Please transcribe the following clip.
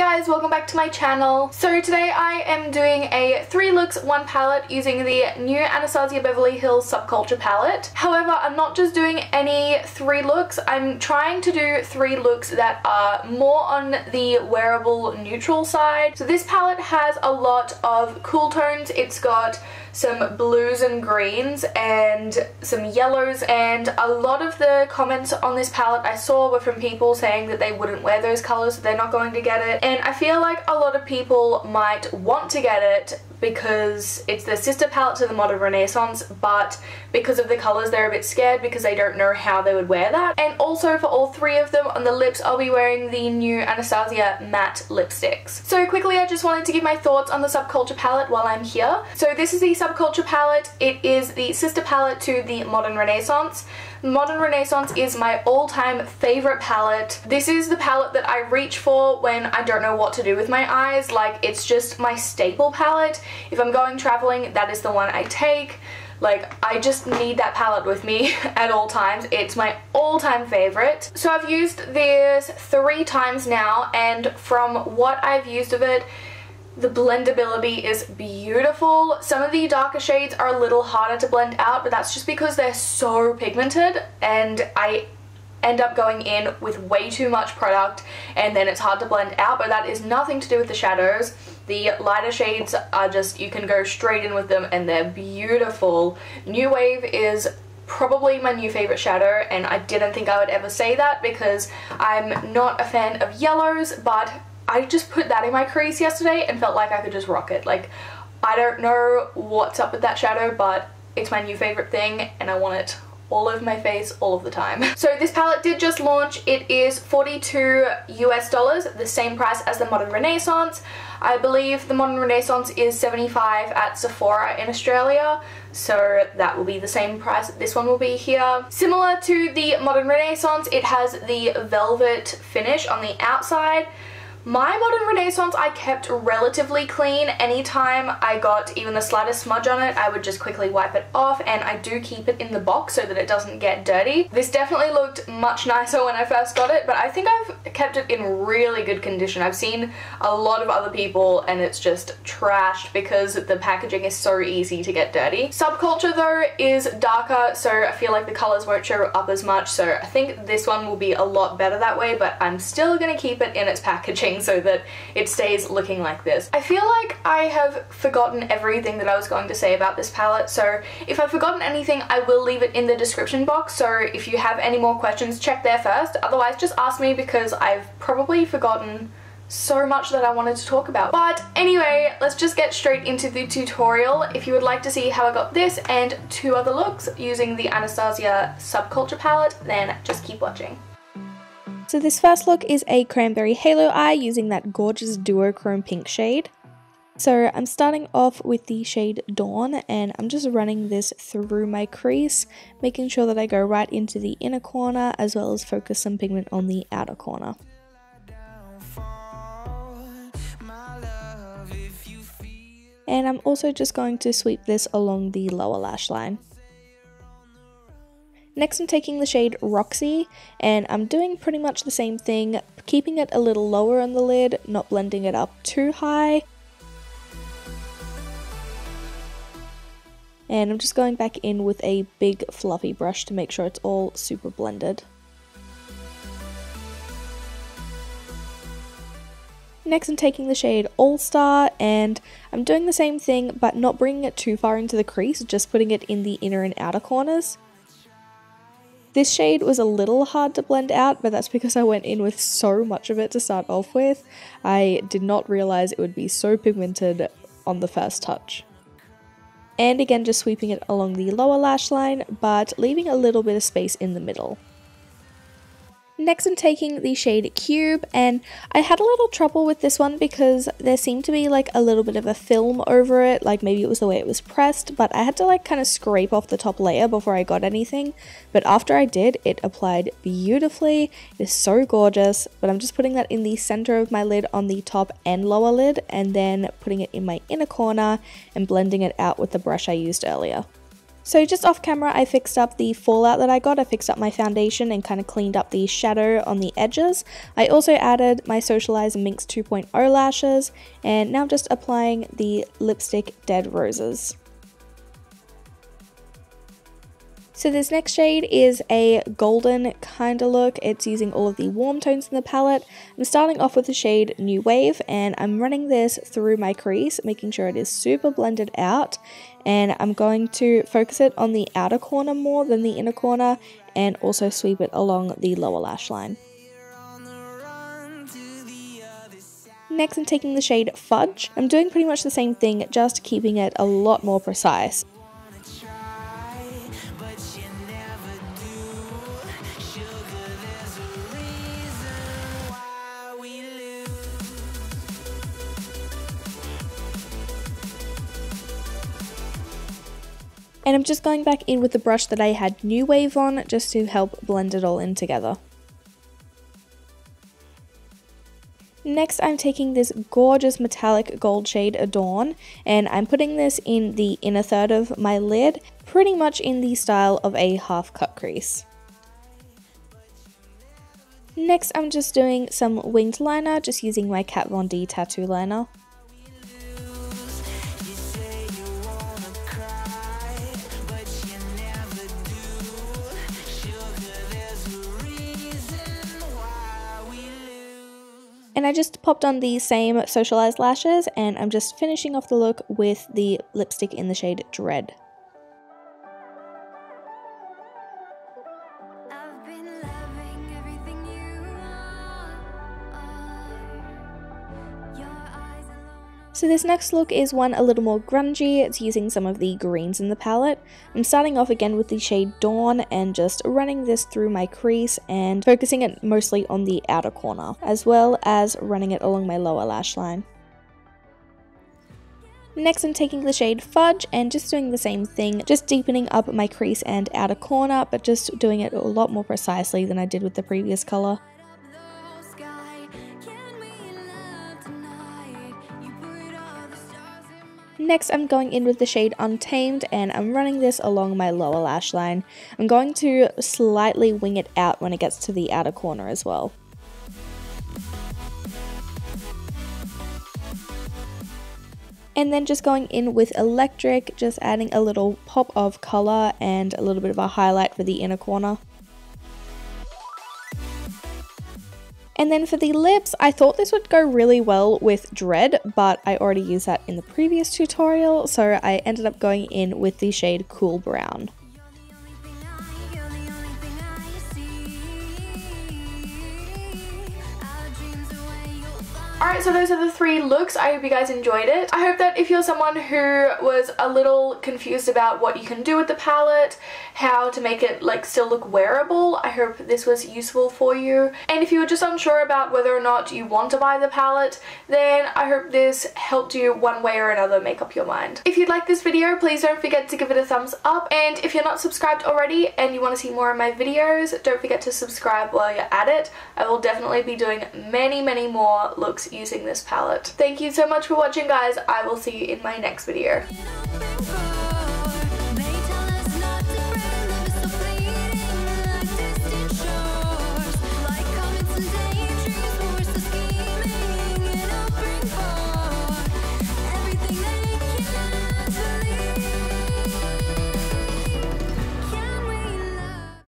guys, welcome back to my channel. So today I am doing a 3 looks 1 palette using the new Anastasia Beverly Hills Subculture palette. However, I'm not just doing any 3 looks, I'm trying to do 3 looks that are more on the wearable neutral side. So this palette has a lot of cool tones. It's got some blues and greens and some yellows, and a lot of the comments on this palette I saw were from people saying that they wouldn't wear those colours, so they're not going to get it. And I feel like a lot of people might want to get it because it's the sister palette to the Modern Renaissance, but because of the colours they're a bit scared because they don't know how they would wear that. And also for all 3 of them on the lips I'll be wearing the new Anastasia matte lipsticks. So quickly I just wanted to give my thoughts on the Subculture palette while I'm here. So this is the Subculture palette. It is the sister palette to the Modern Renaissance. Modern Renaissance is my all-time favourite palette. This is the palette that I reach for when I don't know what to do with my eyes. Like, it's just my staple palette. If I'm going travelling, that is the one I take. Like, I just need that palette with me at all times. It's my all-time favourite. So I've used this 3 times now, and from what I've used of it, the blendability is beautiful. Some of the darker shades are a little harder to blend out, but that's just because they're so pigmented and I end up going in with way too much product and then it's hard to blend out, but that is nothing to do with the shadows. The lighter shades are just, you can go straight in with them and they're beautiful. New Wave is probably my new favourite shadow, and I didn't think I would ever say that because I'm not a fan of yellows, but I just put that in my crease yesterday and felt like I could just rock it. Like, I don't know what's up with that shadow, but it's my new favourite thing and I want it all over my face all of the time. So this palette did just launch. It is $42 US, the same price as the Modern Renaissance. I believe the Modern Renaissance is $75 at Sephora in Australia, so that will be the same price that this one will be here. Similar to the Modern Renaissance, it has the velvet finish on the outside. My Modern Renaissance I kept relatively clean. Anytime I got even the slightest smudge on it, I would just quickly wipe it off, and I do keep it in the box so that it doesn't get dirty. This definitely looked much nicer when I first got it, but I think I've kept it in really good condition. I've seen a lot of other people and it's just trashed because the packaging is so easy to get dirty. Subculture though is darker, so I feel like the colours won't show up as much, so I think this one will be a lot better that way, but I'm still going to keep it in its packaging so that it stays looking like this. I feel like I have forgotten everything that I was going to say about this palette, so if I've forgotten anything I will leave it in the description box, so if you have any more questions check there first, otherwise just ask me because I've probably forgotten so much that I wanted to talk about. But anyway, let's just get straight into the tutorial. If you would like to see how I got this and 2 other looks using the Anastasia Subculture palette, then just keep watching. So this first look is a Cranberry Halo eye using that gorgeous duochrome pink shade. So I'm starting off with the shade Dawn, and I'm just running this through my crease, making sure that I go right into the inner corner as well as focus some pigment on the outer corner. And I'm also just going to sweep this along the lower lash line. Next I'm taking the shade Roxy, and I'm doing pretty much the same thing, keeping it a little lower on the lid, not blending it up too high. And I'm just going back in with a big fluffy brush to make sure it's all super blended. Next I'm taking the shade All Star, and I'm doing the same thing but not bringing it too far into the crease, just putting it in the inner and outer corners. This shade was a little hard to blend out, but that's because I went in with so much of it to start off with. I did not realize it would be so pigmented on the first touch. And again, just sweeping it along the lower lash line, but leaving a little bit of space in the middle. Next I'm taking the shade Cube, and I had a little trouble with this one because there seemed to be like a little bit of a film over it, like maybe it was the way it was pressed, but I had to like kind of scrape off the top layer before I got anything. But after I did, it applied beautifully. It is so gorgeous, but I'm just putting that in the center of my lid on the top and lower lid, and then putting it in my inner corner and blending it out with the brush I used earlier. So just off camera, I fixed up the fallout that I got. I fixed up my foundation and kind of cleaned up the shadow on the edges. I also added my Socialize Minx 2.0 lashes, and now I'm just applying the lipstick Dead Roses. So this next shade is a golden kind of look. It's using all of the warm tones in the palette. I'm starting off with the shade New Wave, and I'm running this through my crease, making sure it is super blended out. And I'm going to focus it on the outer corner more than the inner corner, and also sweep it along the lower lash line. Next, I'm taking the shade Fudge. I'm doing pretty much the same thing, just keeping it a lot more precise. And I'm just going back in with the brush that I had New Wave on, just to help blend it all in together. Next, I'm taking this gorgeous metallic gold shade Adorn, and I'm putting this in the inner third of my lid, pretty much in the style of a half cut crease. Next, I'm just doing some winged liner, just using my Kat Von D tattoo liner. And I just popped on the same Socialized lashes, and I'm just finishing off the look with the lipstick in the shade Dread. So this next look is one a little more grungy. It's using some of the greens in the palette. I'm starting off again with the shade Dawn and just running this through my crease and focusing it mostly on the outer corner, as well as running it along my lower lash line. Next, I'm taking the shade Fudge and just doing the same thing, just deepening up my crease and outer corner, but just doing it a lot more precisely than I did with the previous color. Next, I'm going in with the shade Untamed, and I'm running this along my lower lash line. I'm going to slightly wing it out when it gets to the outer corner as well. And then just going in with Electric, just adding a little pop of color and a little bit of a highlight for the inner corner. And then for the lips, I thought this would go really well with Dread, but I already used that in the previous tutorial, so I ended up going in with the shade Cool Brown. Alright, so those are the 3 looks. I hope you guys enjoyed it. I hope that if you're someone who was a little confused about what you can do with the palette, how to make it like still look wearable, I hope this was useful for you. And if you were just unsure about whether or not you want to buy the palette, then I hope this helped you one way or another make up your mind. If you'd like this video, please don't forget to give it a thumbs up. And if you're not subscribed already and you want to see more of my videos, don't forget to subscribe while you're at it. I will definitely be doing many more looks using this palette. Thank you so much for watching, guys. I will see you in my next video.